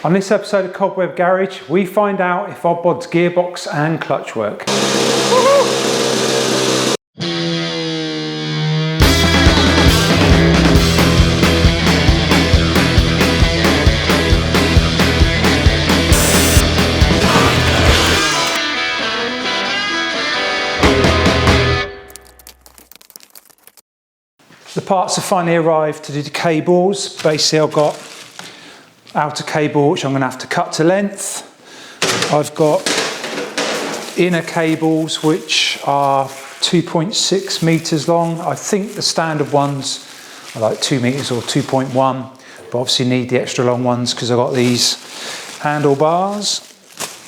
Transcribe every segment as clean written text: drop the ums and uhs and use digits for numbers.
On this episode of Cobweb Garage, we find out if Oddbod's gearbox and clutch work. The parts have finally arrived to do the cables. Basically, I've got outer cable which I'm going to have to cut to length. I've got inner cables which are 2.6 meters long. I think the standard ones are like 2 meters or 2.1, but obviously need the extra long ones because I've got these handlebars.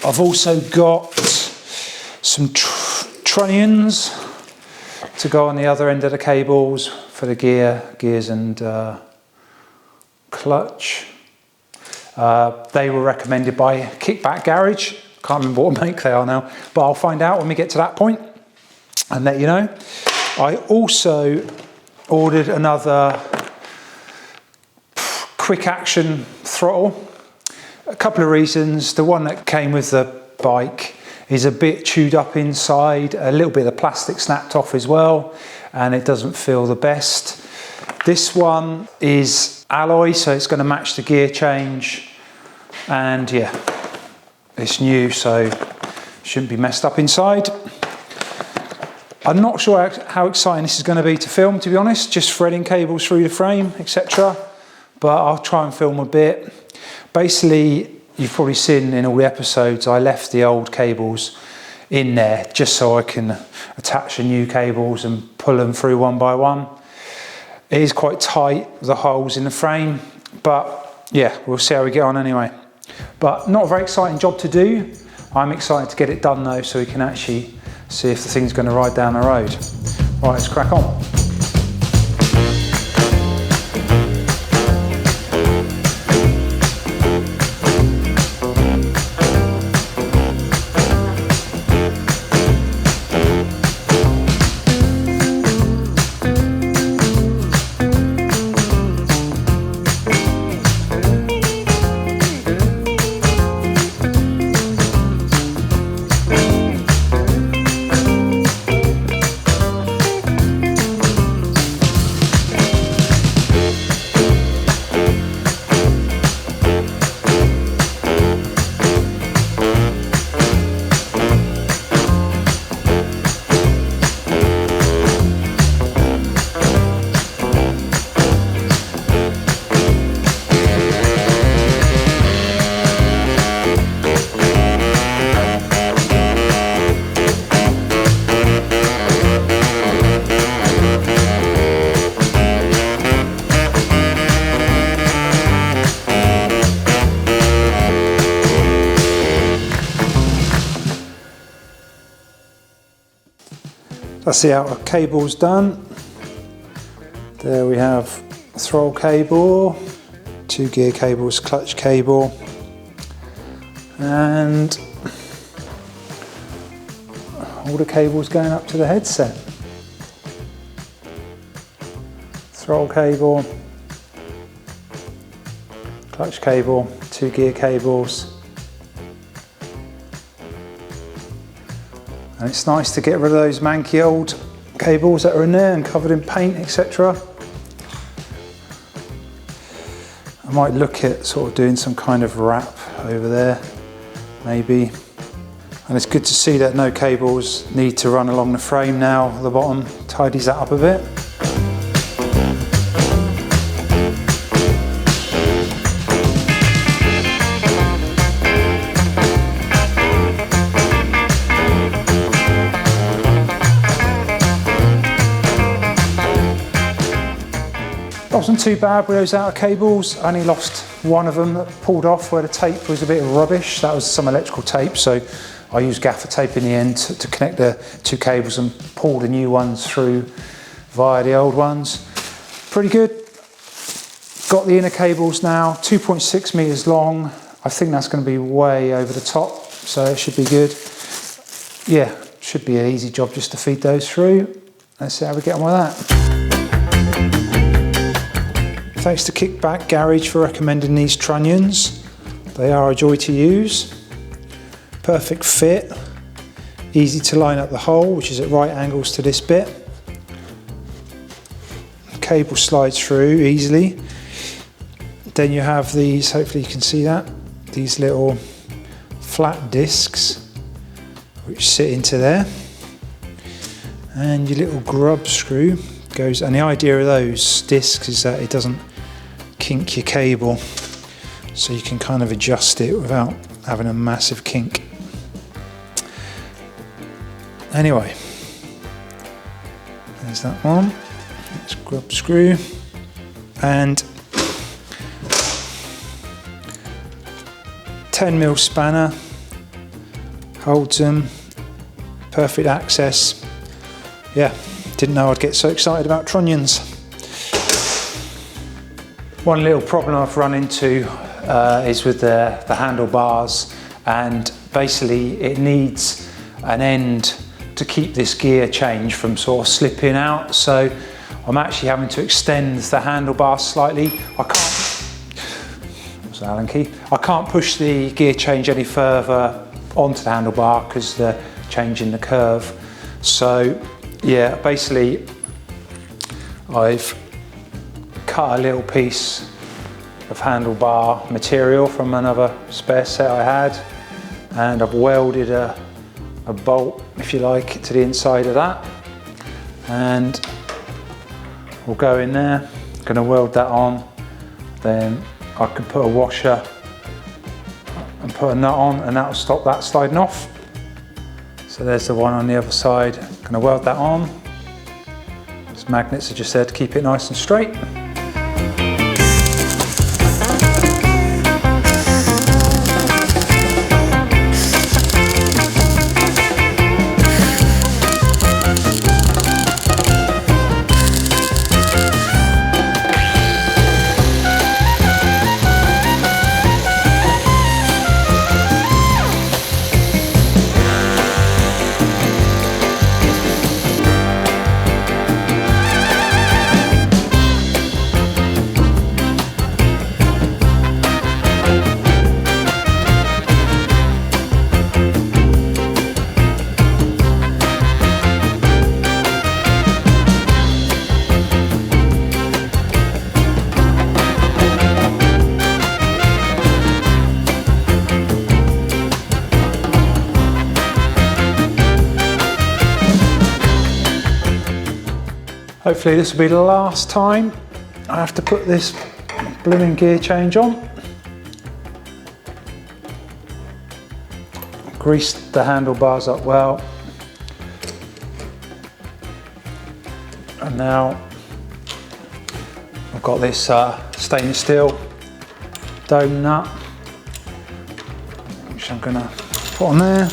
I've also got some trunnions to go on the other end of the cables for the gears and clutch. They were recommended by Kickback Garage. Can't remember what make they are now, but I'll find out when we get to that point and let you know. I also ordered another quick action throttle. A couple of reasons. The one that came with the bike is a bit chewed up inside, a little bit of the plastic snapped off as well, and it doesn't feel the best. This one is alloy, so it's going to match the gear change, and yeah, it's new, so shouldn't be messed up inside. I'm not sure how exciting this is going to be to film, to be honest, just threading cables through the frame, etc. But I'll try and film a bit. Basically, you've probably seen in all the episodes, I left the old cables in there just so I can attach the new cables and pull them through one by one. It is quite tight, the holes in the frame, but yeah, we'll see how we get on anyway. But not a very exciting job to do. I'm excited to get it done though, so we can actually see if the thing's going to ride down the road. Right, let's crack on. That's the outer cable's done. There we have throttle cable, 2 gear cables, clutch cable, and all the cables going up to the headset. Throttle cable, clutch cable, 2 gear cables. And it's nice to get rid of those manky old cables that are in there and covered in paint, etc. I might look at sort of doing some kind of wrap over there, maybe. And it's good to see that no cables need to run along the frame now. The bottom tidies that up a bit. Wasn't too bad with those outer cables. I only lost one of them that pulled off where the tape was a bit of rubbish. That was some electrical tape, so I used gaffer tape in the end to connect the 2 cables and pull the new ones through via the old ones. Pretty good. Got the inner cables now, 2.6 meters long. I think that's going to be way over the top, so it should be good. Yeah, should be an easy job just to feed those through. Let's see how we get on with that. Thanks to Kickback Garage for recommending these trunnions. They are a joy to use. Perfect fit. Easy to line up the hole, which is at right angles to this bit. The cable slides through easily. Then you have these, hopefully you can see that, these little flat discs which sit into there. And your little grub screw goes, and the idea of those discs is that it doesn't kink your cable, so you can kind of adjust it without having a massive kink. Anyway, there's that one. Let's grub screw, and 10mm spanner holds them. Perfect access. Yeah, didn't know I'd get so excited about trunnions. One little problem I've run into is with the handlebars, and basically it needs an end to keep this gear change from sort of slipping out, so I'm actually having to extend the handlebar slightly. I can't push the gear change any further onto the handlebar because they're changing the curve. So yeah, basically I've cut a little piece of handlebar material from another spare set I had, and I've welded a bolt, if you like, to the inside of that, and we'll go in there. I'm going to weld that on, then I can put a washer and put a nut on, and that'll stop that sliding off. So there's the one on the other side. I'm going to weld that on. These magnets are just there to keep it nice and straight. Hopefully this will be the last time I have to put this blooming gear change on. Greased the handlebars up well. And now I've got this stainless steel dome nut, which I'm going to put on there.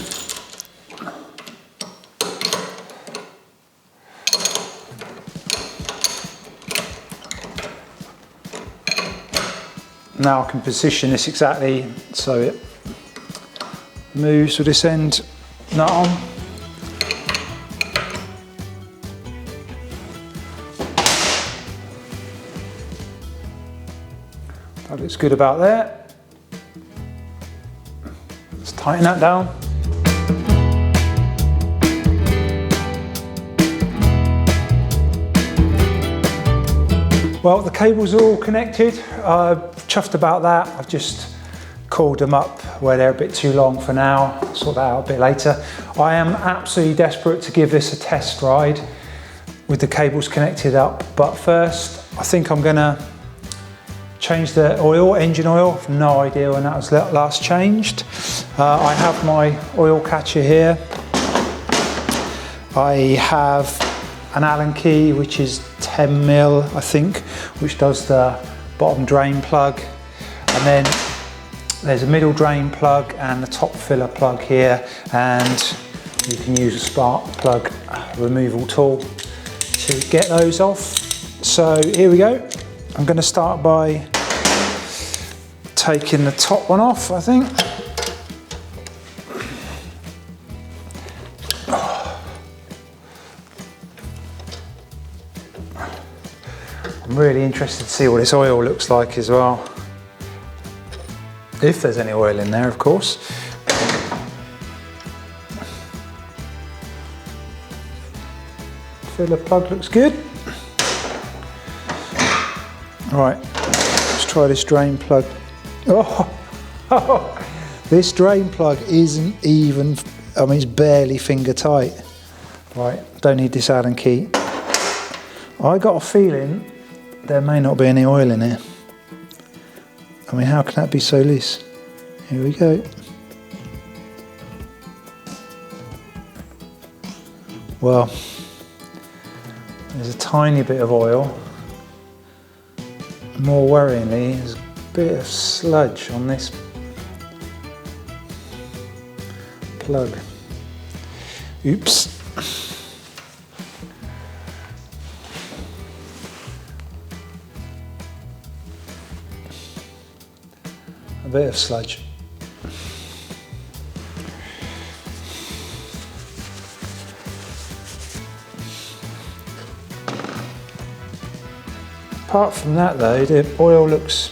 Now I can position this exactly so it moves with this end nut on. That looks good about there. Let's tighten that down. Well, the cables are all connected. Chuffed about that. I've just coiled them up where they're a bit too long for now. I'll sort that out a bit later. I am absolutely desperate to give this a test ride with the cables connected up, but first I think I'm gonna change the oil, engine oil. I've no idea when that was last changed. I have my oil catcher here. I have an Allen key, which is 10mm, I think, which does the bottom drain plug, and then there's a middle drain plug and the top filler plug here, and you can use a spark plug removal tool to get those off. So here we go. I'm going to start by taking the top one off, I think. I'm really interested to see what this oil looks like as well. if there's any oil in there, of course. Feel the plug looks good. Right, let's try this drain plug. Oh, this drain plug isn't even, I mean, it's barely finger tight. Right, don't need this Allen key. I got a feeling there may not be any oil in here. I mean, how can that be so loose? Here we go. Well, there's a tiny bit of oil. More worryingly, there's a bit of sludge on this plug. Oops. A bit of sludge. Apart from that though, the oil looks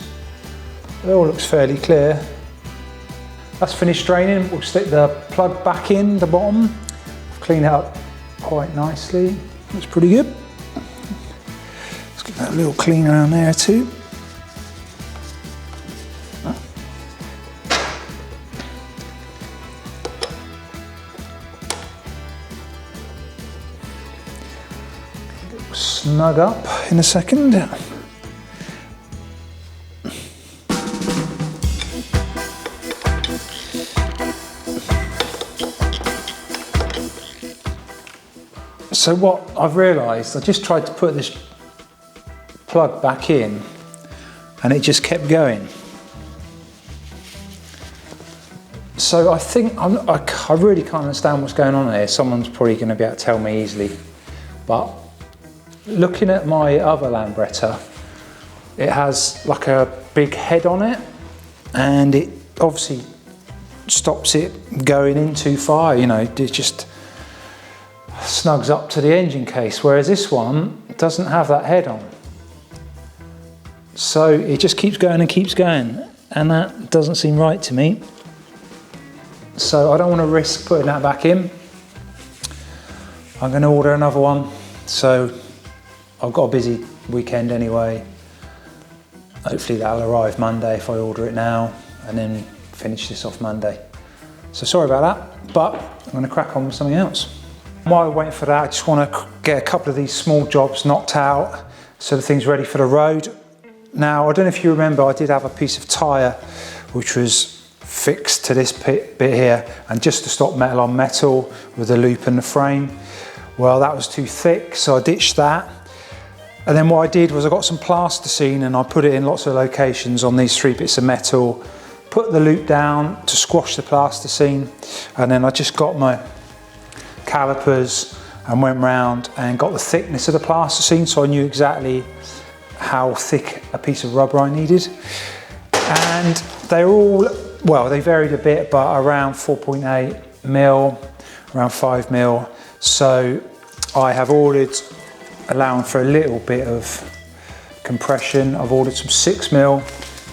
fairly clear. That's finished draining. We'll stick the plug back in the bottom. Clean it up quite nicely. Looks pretty good. Let's get that little clean around there too. Snug up in a second. So what I've realised, I just tried to put this plug back in and it just kept going. So I think, I really can't understand what's going on here. Someone's probably going to be able to tell me easily. But looking at my other Lambretta, it has like a big head on it and it obviously stops it going in too far, you know, it just snugs up to the engine case, whereas this one doesn't have that head on. So it just keeps going and keeps going, and that doesn't seem right to me. So I don't want to risk putting that back in. I'm going to order another one. So I've got a busy weekend anyway. Hopefully that'll arrive Monday if I order it now, and then finish this off Monday. So sorry about that, but I'm going to crack on with something else. While I'm waiting for that, I just want to get a couple of these small jobs knocked out so the thing's ready for the road. Now, I don't know if you remember, I did have a piece of tyre which was fixed to this bit here, and just to stop metal on metal with the loop and the frame. Well, that was too thick, so I ditched that. And then what I did was I got some plasticine and I put it in lots of locations on these 3 bits of metal, put the loop down to squash the plasticine, and then I just got my calipers and went round and got the thickness of the plasticine, so I knew exactly how thick a piece of rubber I needed. And they're all, well, they varied a bit, but around 4.8 mil, around 5 mil. So I have ordered, allowing for a little bit of compression, I've ordered some 6 mil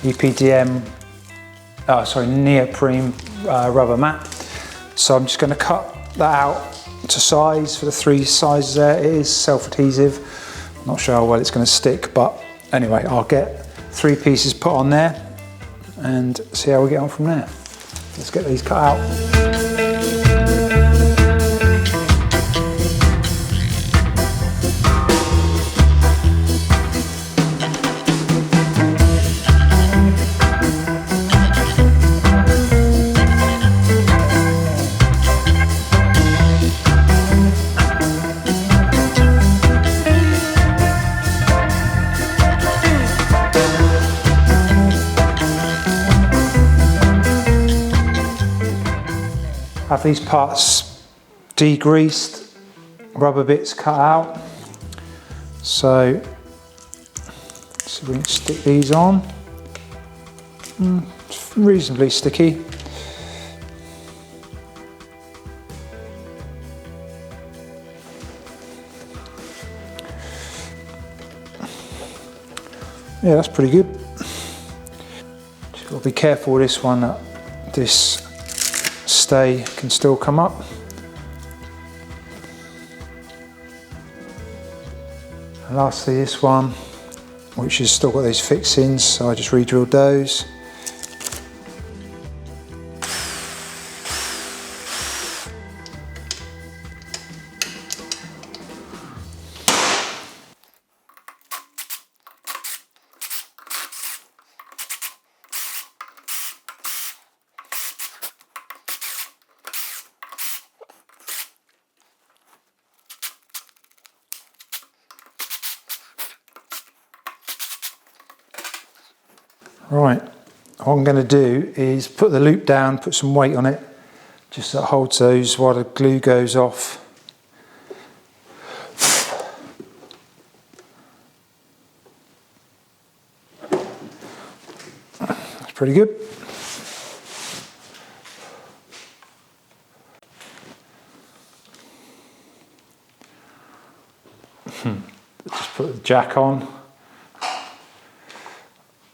EPDM, neoprene rubber mat. So I'm just going to cut that out to size for the 3 sizes there. It is self-adhesive. Not sure how well it's going to stick, but anyway, I'll get 3 pieces put on there and see how we get on from there. Let's get these cut out. Have these parts degreased, rubber bits cut out. So we can stick these on. It's reasonably sticky. Yeah, that's pretty good. Just got to Got to be careful with this one, that this stay can still come up. And lastly this one, which has still got those fixings, so I just re-drilled those. Right, what I'm going to do is put the loop down, put some weight on it, just so it holds those while the glue goes off. That's pretty good. Just put the jack on.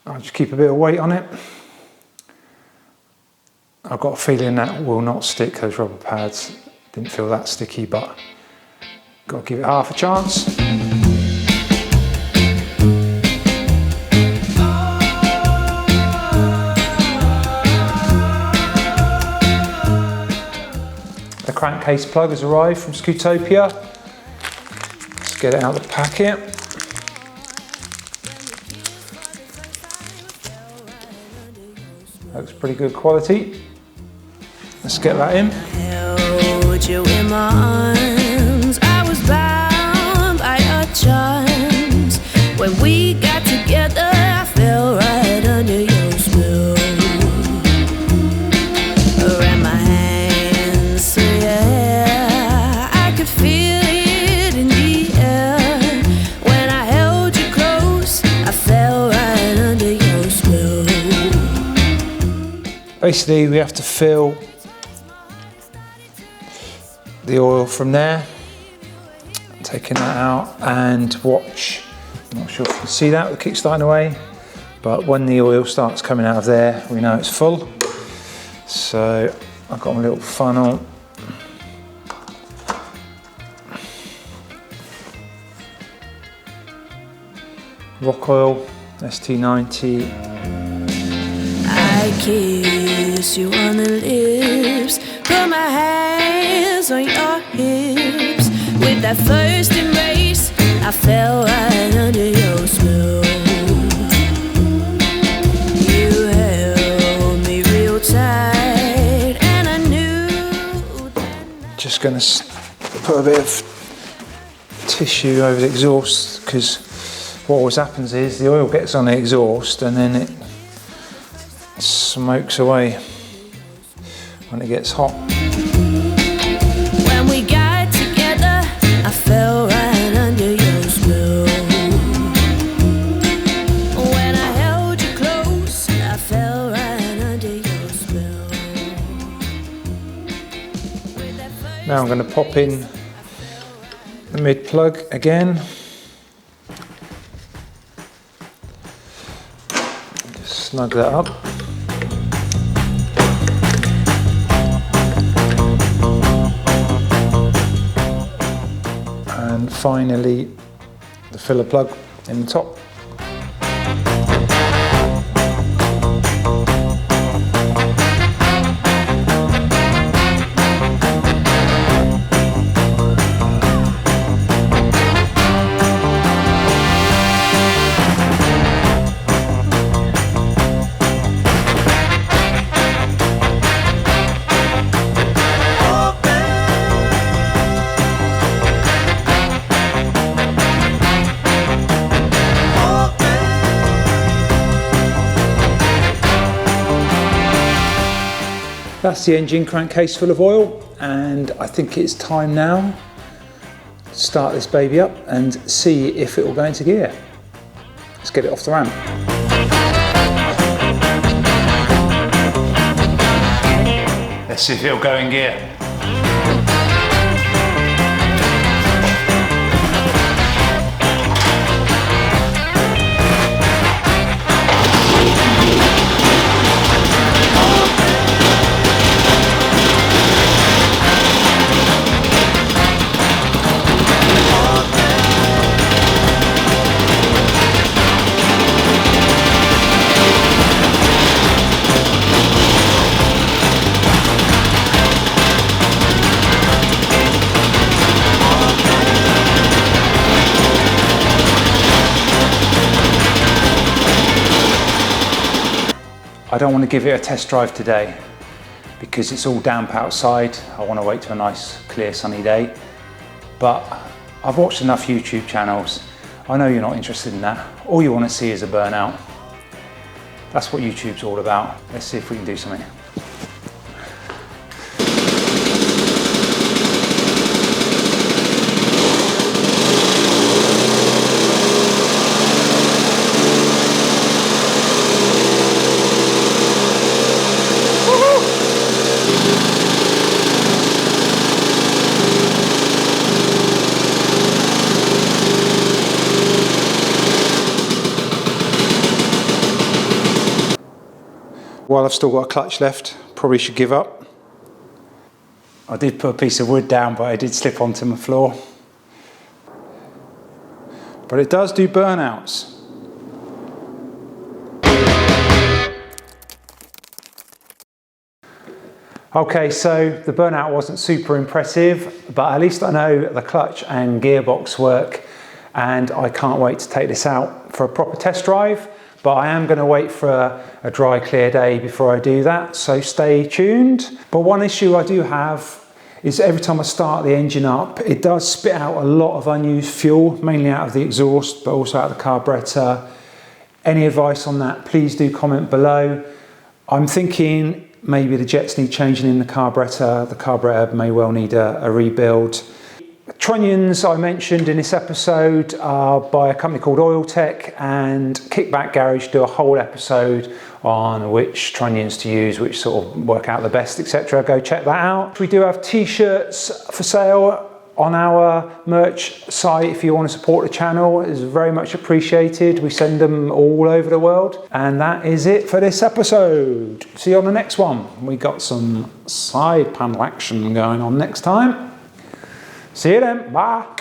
I'll just keep a bit of weight on it. I've got a feeling that will not stick, those rubber pads. Didn't feel that sticky, but got to give it half a chance. The crankcase plug has arrived from Scootopia. Let's get it out of the packet. Looks pretty good quality. Let's get that in. Held you in my arms. I was bound by your charms. When we got together, I fell right under your spell. Around my hands, so yeah, I could feel it in the air. When I held you close, I fell right under your spell. Basically, we have to fill the oil from there, taking that out, and watch. I'm not sure if you can see that with the kickstarting away, but when the oil starts coming out of there, we know it's full. So I've got my little funnel. Rock oil, ST90. I kiss you on the lips, put my hands on your hips. With that first embrace, I fell right under your spell. You held me real tight, and I knew that. Just gonna put a bit of tissue over the exhaust, because what always happens is the oil gets on the exhaust and then it smokes away when it gets hot. When we got together, I fell right under your spell. When I held you close, I fell right under your spell. Now I'm going to pop in the mid plug again. Just snug that up. And finally, the filler plug in the top. That's the engine crankcase full of oil, and I think it's time now to start this baby up and see if it will go into gear. Let's get it off the ramp. Let's see if it'll go in gear. I don't want to give it a test drive today because it's all damp outside. I want to wait till a nice, clear, sunny day. But I've watched enough YouTube channels. I know you're not interested in that. All you want to see is a burnout. That's what YouTube's all about. Let's see if we can do something. While I've still got a clutch left, probably should give up. I did put a piece of wood down, but I did slip onto my floor. But it does do burnouts. Okay, so the burnout wasn't super impressive, but at least I know the clutch and gearbox work, and I can't wait to take this out for a proper test drive. But I am going to wait for a dry, clear day before I do that, so stay tuned. But one issue I do have is every time I start the engine up, it does spit out a lot of unused fuel, mainly out of the exhaust, but also out of the carburetor. Any advice on that, please do comment below. I'm thinking maybe the jets need changing in the carburetor may well need a rebuild. Trunnions I mentioned in this episode are by a company called Oil Tech, and Kickback Garage do a whole episode on which trunnions to use, which sort of work out the best, etc. Go check that out. We do have t-shirts for sale on our merch site if you want to support the channel. It's very much appreciated. We send them all over the world. And that is it for this episode. See you on the next one. We got some side panel action going on next time. See you then, bye.